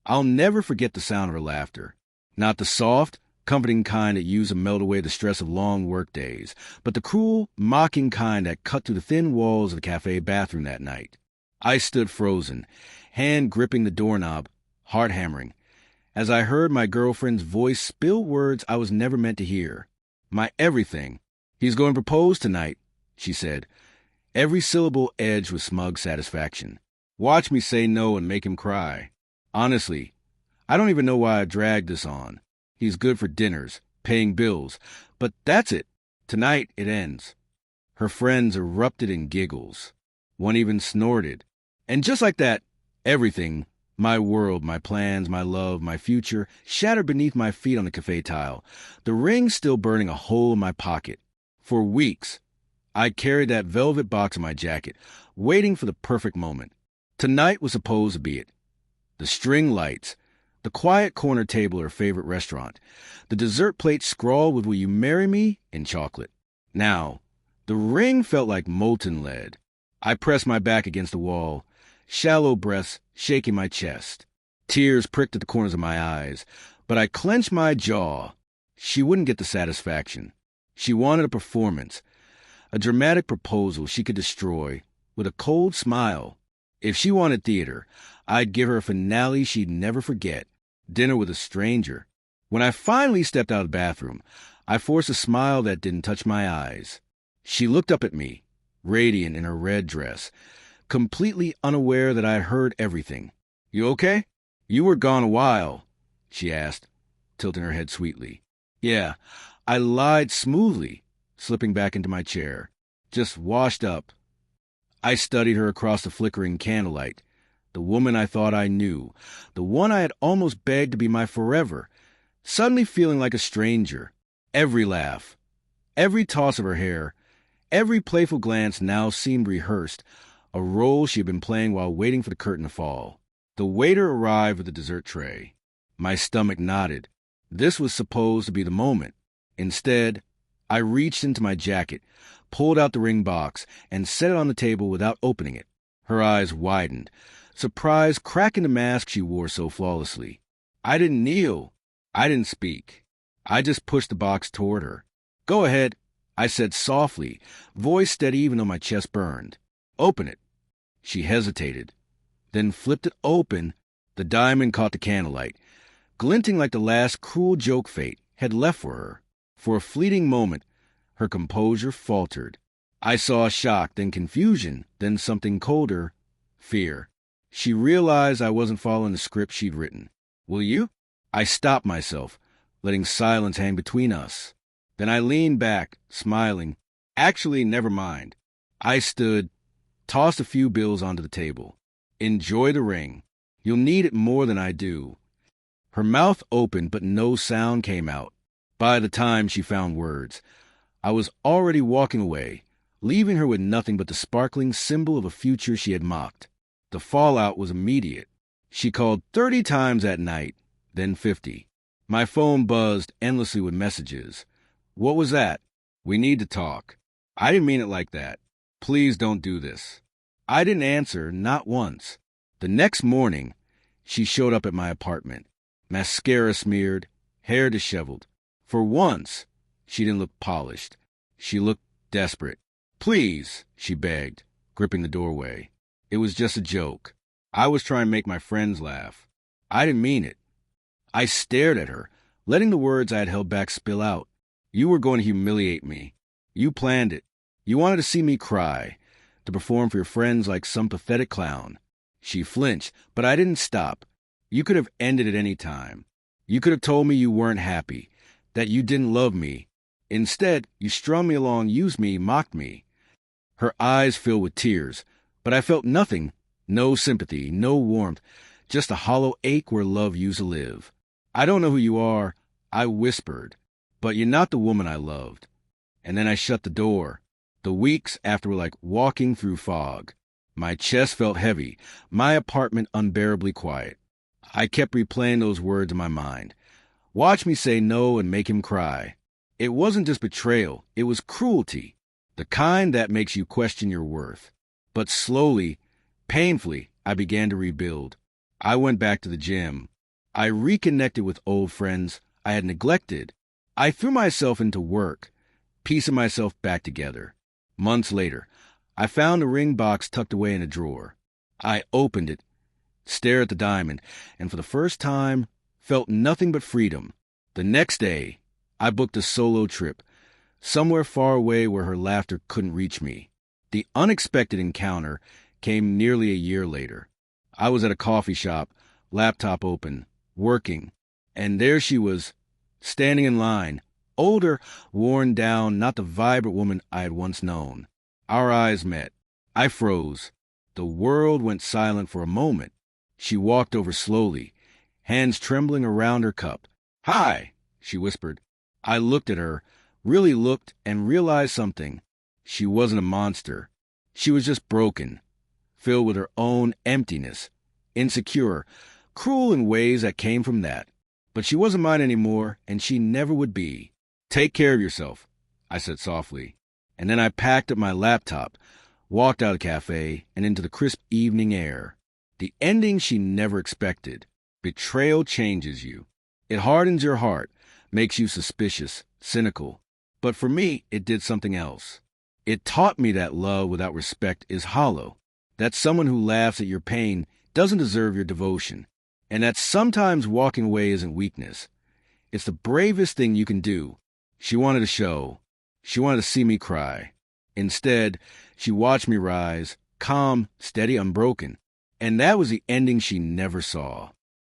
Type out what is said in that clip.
I'll never forget the sound of her laughter. Not the soft, comforting kind that used to melt away the stress of long work days, but the cruel, mocking kind that cut through the thin walls of the cafe bathroom that night. I stood frozen, hand gripping the doorknob, heart hammering, as I heard my girlfriend's voice spill words I was never meant to hear. My everything. He's going to propose tonight, she said, every syllable edged with smug satisfaction. Watch me say no and make him cry. Honestly, I don't even know why I dragged this on. He's good for dinners, paying bills, but that's it. Tonight it ends. Her friends erupted in giggles. One even snorted. And just like that, everything, my world, my plans, my love, my future, shattered beneath my feet on the cafe tile, the ring still burning a hole in my pocket. For weeks, I carried that velvet box in my jacket, waiting for the perfect moment. Tonight was supposed to be it. The string lights, the quiet corner table at her favorite restaurant, the dessert plate scrawled with "Will you marry me?" in chocolate. Now, the ring felt like molten lead. I pressed my back against the wall, shallow breaths shaking my chest. Tears pricked at the corners of my eyes, but I clenched my jaw. She wouldn't get the satisfaction. She wanted a performance, a dramatic proposal she could destroy with a cold smile. If she wanted theater, I'd give her a finale she'd never forget. Dinner with a stranger. When I finally stepped out of the bathroom, I forced a smile that didn't touch my eyes. She looked up at me, radiant in her red dress, completely unaware that I had heard everything. "You okay? You were gone a while," she asked, tilting her head sweetly. "Yeah," I lied smoothly, slipping back into my chair. "Just washed up." I studied her across the flickering candlelight. The woman I thought I knew, the one I had almost begged to be my forever, suddenly feeling like a stranger. Every laugh, every toss of her hair, every playful glance now seemed rehearsed, a role she had been playing while waiting for the curtain to fall. The waiter arrived with the dessert tray. My stomach knotted. This was supposed to be the moment. Instead, I reached into my jacket, pulled out the ring box, and set it on the table without opening it. Her eyes widened, surprise cracking the mask she wore so flawlessly. I didn't kneel. I didn't speak. I just pushed the box toward her. "Go ahead," I said softly, voice steady even though my chest burned. "Open it." She hesitated, then flipped it open. The diamond caught the candlelight, glinting like the last cruel joke fate had left for her. For a fleeting moment, her composure faltered. I saw shock, then confusion, then something colder, fear. She realized I wasn't following the script she'd written. "Will you?" I stopped myself, letting silence hang between us. Then I leaned back, smiling. "Actually, never mind." I stood, tossed a few bills onto the table. "Enjoy the ring. You'll need it more than I do." Her mouth opened, but no sound came out. By the time she found words, I was already walking away, leaving her with nothing but the sparkling symbol of a future she had mocked. The fallout was immediate. She called 30 times that night, then 50. My phone buzzed endlessly with messages. "What was that?" "We need to talk." "I didn't mean it like that." "Please don't do this." I didn't answer, not once. The next morning, she showed up at my apartment, mascara smeared, hair disheveled. For once, she didn't look polished. She looked desperate. "Please," she begged, gripping the doorway. "It was just a joke. I was trying to make my friends laugh. I didn't mean it." I stared at her, letting the words I had held back spill out. "You were going to humiliate me. You planned it. You wanted to see me cry, to perform for your friends like some pathetic clown." She flinched, but I didn't stop. "You could have ended at any time. You could have told me you weren't happy, that you didn't love me. Instead, you strung me along, used me, mocked me." Her eyes filled with tears, but I felt nothing, no sympathy, no warmth, just a hollow ache where love used to live. "I don't know who you are," I whispered, "but you're not the woman I loved." And then I shut the door. The weeks after were like walking through fog. My chest felt heavy, my apartment unbearably quiet. I kept replaying those words in my mind. Watch me say no and make him cry. It wasn't just betrayal, it was cruelty, the kind that makes you question your worth. But slowly, painfully, I began to rebuild. I went back to the gym, I reconnected with old friends I had neglected. I threw myself into work, piecing myself back together. Months later, I found a ring box tucked away in a drawer. I opened it, stared at the diamond, and for the first time, felt nothing but freedom. The next day, I booked a solo trip, somewhere far away where her laughter couldn't reach me. The unexpected encounter came nearly a year later. I was at a coffee shop, laptop open, working, and there she was, standing in line, older, worn down, not the vibrant woman I had once known. Our eyes met. I froze. The world went silent for a moment. She walked over slowly, hands trembling around her cup. "Hi," she whispered. I looked at her, really looked, and realized something. She wasn't a monster. She was just broken, filled with her own emptiness, insecure, cruel in ways that came from that. But she wasn't mine anymore, and she never would be. "Take care of yourself," I said softly. And then I packed up my laptop, walked out of the cafe, and into the crisp evening air. The ending she never expected. Betrayal changes you. It hardens your heart, makes you suspicious, cynical. But for me, it did something else. It taught me that love without respect is hollow, that someone who laughs at your pain doesn't deserve your devotion, and that sometimes walking away isn't weakness. It's the bravest thing you can do. She wanted a show. She wanted to see me cry. Instead, she watched me rise, calm, steady, unbroken. And that was the ending she never saw.